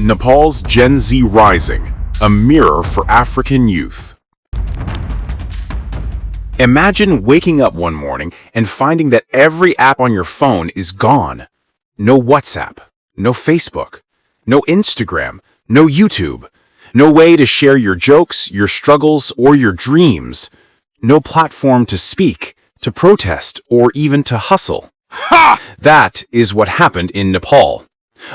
Nepal's Gen Z Rising, a mirror for African youth. Imagine waking up one morning and finding that every app on your phone is gone. No WhatsApp, no Facebook, no Instagram, no YouTube, no way to share your jokes, your struggles, or your dreams. No platform to speak, to protest, or even to hustle. Ha! That is what happened in Nepal,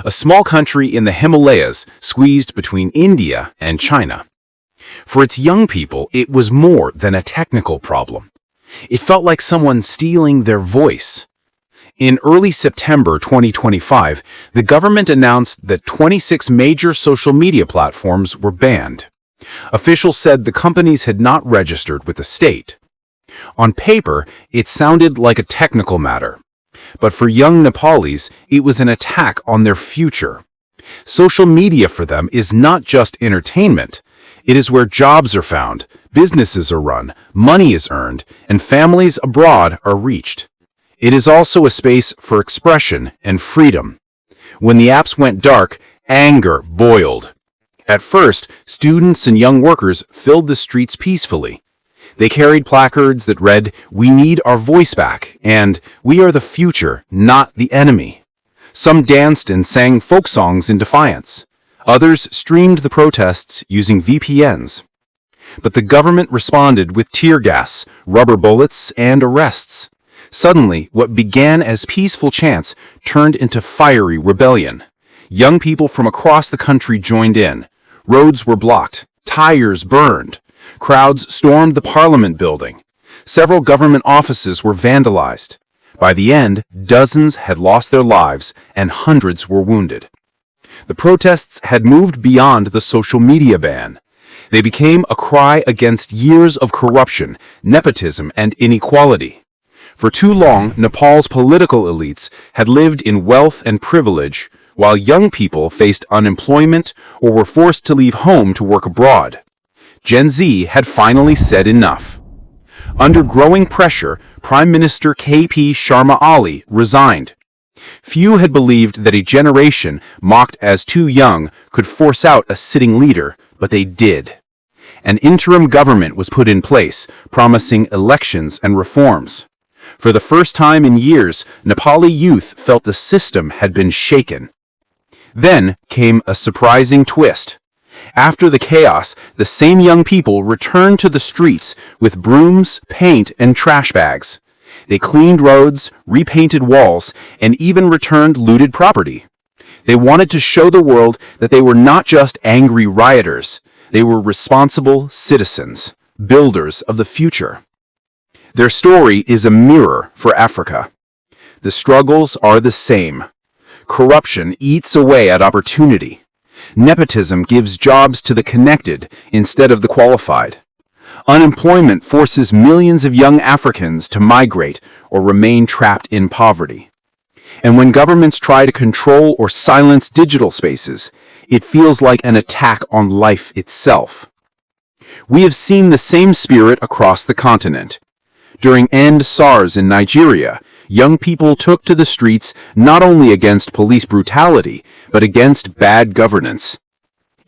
a small country in the Himalayas squeezed between India and China. For its young people, it was more than a technical problem. It felt like someone stealing their voice. In early September 2025, the government announced that 26 major social media platforms were banned. Officials said the companies had not registered with the state. On paper, it sounded like a technical matter. But for young Nepalese, it was an attack on their future. Social media for them is not just entertainment. It is where jobs are found, businesses are run, money is earned, and families abroad are reached. It is also a space for expression and freedom. When the apps went dark, anger boiled. At first, students and young workers filled the streets peacefully. They carried placards that read, "We need our voice back," and "We are the future, not the enemy." Some danced and sang folk songs in defiance. Others streamed the protests using VPNs. But the government responded with tear gas, rubber bullets, and arrests. Suddenly, what began as peaceful chants turned into fiery rebellion. Young people from across the country joined in. Roads were blocked. Tires burned. Crowds stormed the parliament building. Several government offices were vandalized. By the end, dozens had lost their lives and hundreds were wounded. The protests had moved beyond the social media ban. They became a cry against years of corruption, nepotism, and inequality. For too long, Nepal's political elites had lived in wealth and privilege, while young people faced unemployment or were forced to leave home to work abroad. Gen Z had finally said enough. Under growing pressure, Prime Minister KP Sharma Oli resigned. Few had believed that a generation mocked as too young could force out a sitting leader, but they did. An interim government was put in place, promising elections and reforms. For the first time in years, Nepali youth felt the system had been shaken. Then came a surprising twist. After the chaos, the same young people returned to the streets with brooms, paint, and trash bags. They cleaned roads, repainted walls, and even returned looted property. They wanted to show the world that they were not just angry rioters. They were responsible citizens, builders of the future. Their story is a mirror for Africa. The struggles are the same. Corruption eats away at opportunity. Nepotism gives jobs to the connected instead of the qualified. Unemployment forces millions of young Africans to migrate or remain trapped in poverty. And when governments try to control or silence digital spaces, it feels like an attack on life itself. We have seen the same spirit across the continent. During End SARS in Nigeria, young people took to the streets not only against police brutality, but against bad governance.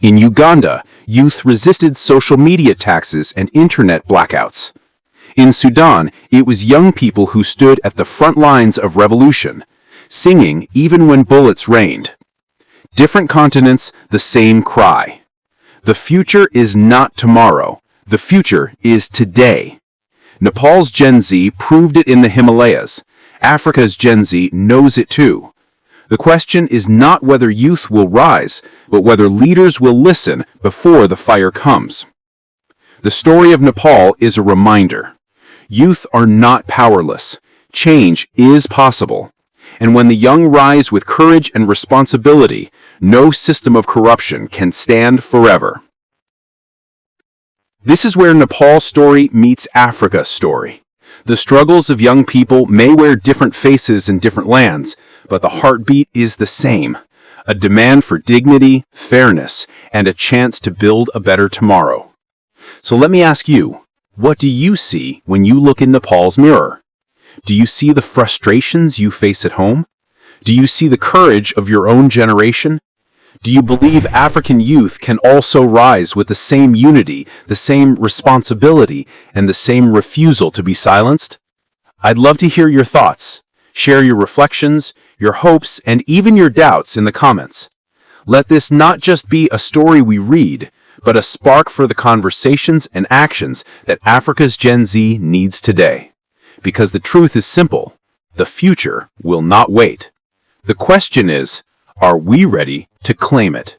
In Uganda, youth resisted social media taxes and internet blackouts. In Sudan, it was young people who stood at the front lines of revolution, singing even when bullets rained. Different continents, the same cry. The future is not tomorrow. The future is today. Nepal's Gen Z proved it in the Himalayas. Africa's Gen Z knows it too. The question is not whether youth will rise, but whether leaders will listen before the fire comes. The story of Nepal is a reminder. Youth are not powerless. Change is possible. And when the young rise with courage and responsibility, no system of corruption can stand forever. This is where Nepal's story meets Africa's story. The struggles of young people may wear different faces in different lands, but the heartbeat is the same. A demand for dignity, fairness, and a chance to build a better tomorrow. So let me ask you, what do you see when you look in Nepal's mirror? Do you see the frustrations you face at home? Do you see the courage of your own generation? Do you believe African youth can also rise with the same unity, the same responsibility, and the same refusal to be silenced? I'd love to hear your thoughts. Share your reflections, your hopes, and even your doubts in the comments. Let this not just be a story we read, but a spark for the conversations and actions that Africa's Gen Z needs today. Because the truth is simple: the future will not wait. The question is, are we ready to claim it?